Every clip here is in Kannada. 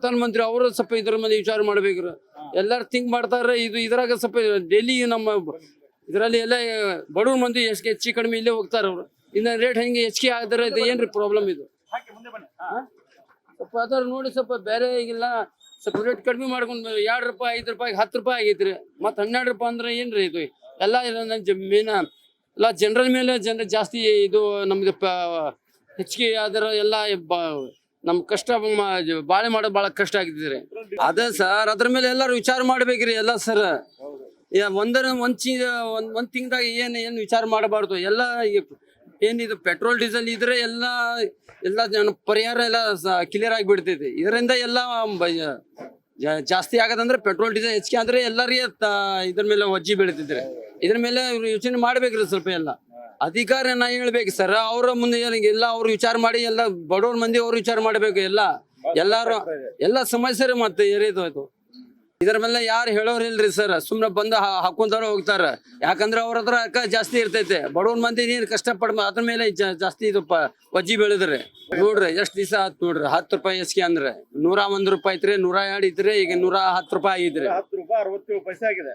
ಪ್ರಧಾನಮಂತ್ರಿ ಅವರು ಸ್ವಲ್ಪ ಇದ್ರ ಮೇಲೆ ವಿಚಾರ ಮಾಡ್ಬೇಕ್ರಿ. ಎಲ್ಲಾರು ಥಿಂಕ್ ಮಾಡ್ತಾರ. ಇದು ಇದ್ರಾಗ ಸ್ವಲ್ಪ ಡೆಲ್ಲಿ ನಮ್ಮ ಇದರಲ್ಲಿ ಎಲ್ಲ ಬಡವ್ರ ಮಂದಿ ಹೆಚ್ಚು ಕಡಿಮೆ ಇಲ್ಲೇ ಹೋಗ್ತಾರ ಅವ್ರು. ಇನ್ನ ರೇಟ್ ಹೆಂಗೆ ಹೆಚ್ಚಿಗೆ ಆಗಿದ್ರೆ ಇದು ಏನ್ರಿ ಪ್ರಾಬ್ಲಮ್ ಇದು? ಸ್ವಲ್ಪ ಅದ್ರ ನೋಡಿ ಸ್ವಲ್ಪ ಬೇರೆ ಈಗಿಲ್ಲ ಸ್ವಲ್ಪ ರೇಟ್ ಕಡಿಮೆ ಮಾಡ್ಕೊಂಡು 2 ರೂಪಾಯಿ 5 ರೂಪಾಯಿ 10 ರೂಪಾಯಿ ಆಗೈತ್ರಿ. ಮತ್ತೆ 12 ರೂಪಾಯಿ ಅಂದ್ರೆ ಏನ್ರಿ ಇದು? ಎಲ್ಲ ಮೇನ ಎಲ್ಲ ಜನರಲ್ ಮೇಲೆ ಜಾಸ್ತಿ ಇದು ನಮ್ದು ಹೆಚ್ಚಿಗೆ ಅದರ ಎಲ್ಲ ನಮ್ ಕಷ್ಟ ಬಾಳೆ ಮಾಡೋದು ಬಹಳ ಕಷ್ಟ ಆಗಿದ್ರಿ. ಅದೇ ಸರ್, ಅದ್ರ ಮೇಲೆ ಎಲ್ಲಾರು ವಿಚಾರ ಮಾಡ್ಬೇಕ್ರಿ ಎಲ್ಲ ಸರ್. ಒಂದ್ ತಿಂಗ್ದಾಗ ಏನ್ ವಿಚಾರ ಮಾಡಬಾರ್ದು. ಎಲ್ಲ ಏನಿದು ಪೆಟ್ರೋಲ್ ಡೀಸೆಲ್ ಇದ್ರೆ ಎಲ್ಲ ಪರಿಹಾರ ಎಲ್ಲ ಕ್ಲಿಯರ್ ಆಗಿ ಬಿಡ್ತೈತಿ. ಇದರಿಂದ ಎಲ್ಲ ಜಾಸ್ತಿ ಆಗದಂದ್ರೆ ಪೆಟ್ರೋಲ್ ಡೀಸೆಲ್ ಹೆಚ್ಚಿಗೆ ಆದ್ರೆ ಎಲ್ಲರಿಗೆ ಇದ್ರ ಮೇಲೆ ವಜ್ಜಿ ಬೀಳ್ತಿದ್ರೆ ಇದ್ರ ಮೇಲೆ ಯೋಚನೆ ಮಾಡ್ಬೇಕ್ರಿ ಸ್ವಲ್ಪ. ಎಲ್ಲ ಅಧಿಕಾರ ನಾ ಹೇಳ್ಬೇಕು ಸರ್, ಅವ್ರ ಮುಂದೆ ಎಲ್ಲ ಅವ್ರು ವಿಚಾರ ಮಾಡಿ ಎಲ್ಲ ಬಡವ್ರ ಮಂದಿ ಅವ್ರು ವಿಚಾರ ಮಾಡ್ಬೇಕು. ಎಲ್ಲಾರು ಎಲ್ಲ ಸಮಸ್ಯೆ ರೀ. ಮತ್ತೆ ಏರಿದು ಇದ್ರ ಮೇಲೆ ಯಾರು ಹೇಳೋರ್ ಇಲ್ರಿ ಸರ್. ಸುಮ್ನೆ ಬಂದು ಹಾಕೊಂತಾರ ಹೋಗ್ತಾರ. ಯಾಕಂದ್ರೆ ಅವ್ರ ಹತ್ರ ಅಕ್ಕ ಜಾಸ್ತಿ ಇರ್ತೈತೆ. ಬಡವ್ರ ಮಂದಿ ನೀರು ಕಷ್ಟ ಅದ್ರ ಮೇಲೆ ಜಾಸ್ತಿ ಇದು ವಜ್ಜಿ ಬೆಳೆದ್ರಿ. ನೋಡ್ರಿ ಎಷ್ಟ್ ದಿವಸ ಆತ್ ನೋಡ್ರಿ. 10 ರೂಪಾಯಿ ಹೆಚ್ಚಿಗೆ ಅಂದ್ರೆ 101 ರೂಪಾಯಿ ಐತ್ರಿ, 102 ಇದ್ರಿ, ಈಗ 110 ರೂಪಾಯಿ ಆಗಿದ್ರಿ. 10 ರೂಪಾಯಿ 67 ಪೈಸೆ ಆಗಿದೆ.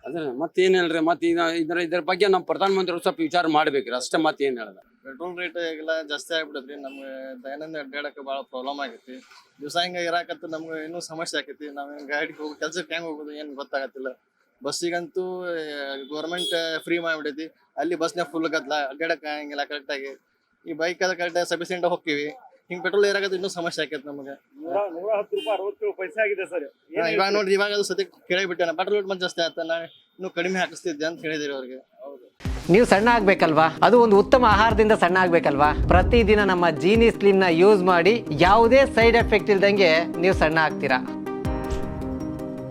ಅದ್ರ ಮತ್ತೇನ್ ಹೇಳ್ರಿ. ಮತ್ತೆ ಇದ್ರ ಬಗ್ಗೆ ನಮ್ಮ ಪ್ರಧಾನಮಂತ್ರಿ ಸ್ವಲ್ಪ ವಿಚಾರ ಮಾಡ್ಬೇಕ್ರಿ ಅಷ್ಟೇ. ಮತ್ತೇನ್ ಹೇಳ್ದ? ಪೆಟ್ರೋಲ್ ರೇಟ್ ಎಲ್ಲ ಜಾಸ್ತಿ ಆಗ್ಬಿಟ್ಟೈತ್ರಿ. ನಮ್ಗೆ ದೈನಂದಿನ ಅಡ್ಡಾಡಕ್ಕೆ ಭಾಳ ಪ್ರಾಬ್ಲಮ್ ಆಗೈತಿ. ದಿವಸ ಹಿಂಗೆ ಇರಾಕತ್ತ ನಮ್ಗೆ ಇನ್ನೂ ಸಮಸ್ಯೆ ಆಕೈತಿ. ನಾವು ಗಾಡಿಗೆ ಹೋಗಿ ಕೆಲ್ಸಕ್ಕೆ ಹೆಂಗೆ ಹೋಗೋದು ಏನು ಗೊತ್ತಾಗತ್ತಿಲ್ಲ. ಬಸ್ಸಿಗಂತೂ ಗೌರ್ಮೆಂಟ್ ಫ್ರೀ ಮಾಡಿಬಿಟ್ಟೈತಿ. ಅಲ್ಲಿ ಬಸ್ನಾಗ ಫುಲ್ ಗದ್ಲ, ಅಡ್ಡಾಡಕ್ಕೆ ಹಂಗಿಲ್ಲ ಕರೆಕ್ಟಾಗಿ. ಈ ಬೈಕ್ ಅದ ಕರೆಕ್ಟಾಗಿ ಸಫಿಸಿಯೆಂಟ್ ಹೋಗ್ತೀವಿ. ಹಿಂಗೆ ಪೆಟ್ರೋಲ್ ಏರಾಕತ್ತ ಇನ್ನೂ ಸಮಸ್ಯೆ ಆಕೈತಿ ನಮಗೆ. 110 ರೂಪಾಯಿ 67 ಪೈಸೆ ಆಗಿದೆ ಸರ್. ಇವಾಗ ನೋಡ್ರಿ, ಇವಾಗ ಅದು ಸದ್ಯಕ್ಕೆ ಕೇಳಿಬಿಟ್ಟೆ ಪೆಟ್ರೋಲ್ ರೇಟ್ ಮತ್ತೆ ಜಾಸ್ತಿ ಆಯ್ತಾ, ನಾನು ಇನ್ನೂ ಕಡಿಮೆ ಹಾಕಿಸ್ತಿದ್ದೆ ಅಂತ ಹೇಳಿದಿರಿ ಅವ್ರಿಗೆ. ನೀವು ಸಣ್ಣ ಆಗ್ಬೇಕಲ್ವಾ? ಅದು ಒಂದು ಉತ್ತಮ ಆಹಾರದಿಂದ ಸಣ್ಣ ಆಗ್ಬೇಕಲ್ವಾ? ಪ್ರತಿದಿನ ನಮ್ಮ ಜೀನಿ ಸ್ಲಿಮ್ ನ ಯೂಸ್ ಮಾಡಿ ಯಾವುದೇ ಸೈಡ್ ಎಫೆಕ್ಟ್ ಇಲ್ದಂಗೆ ನೀವು ಸಣ್ಣ ಆಗ್ತೀರಾ.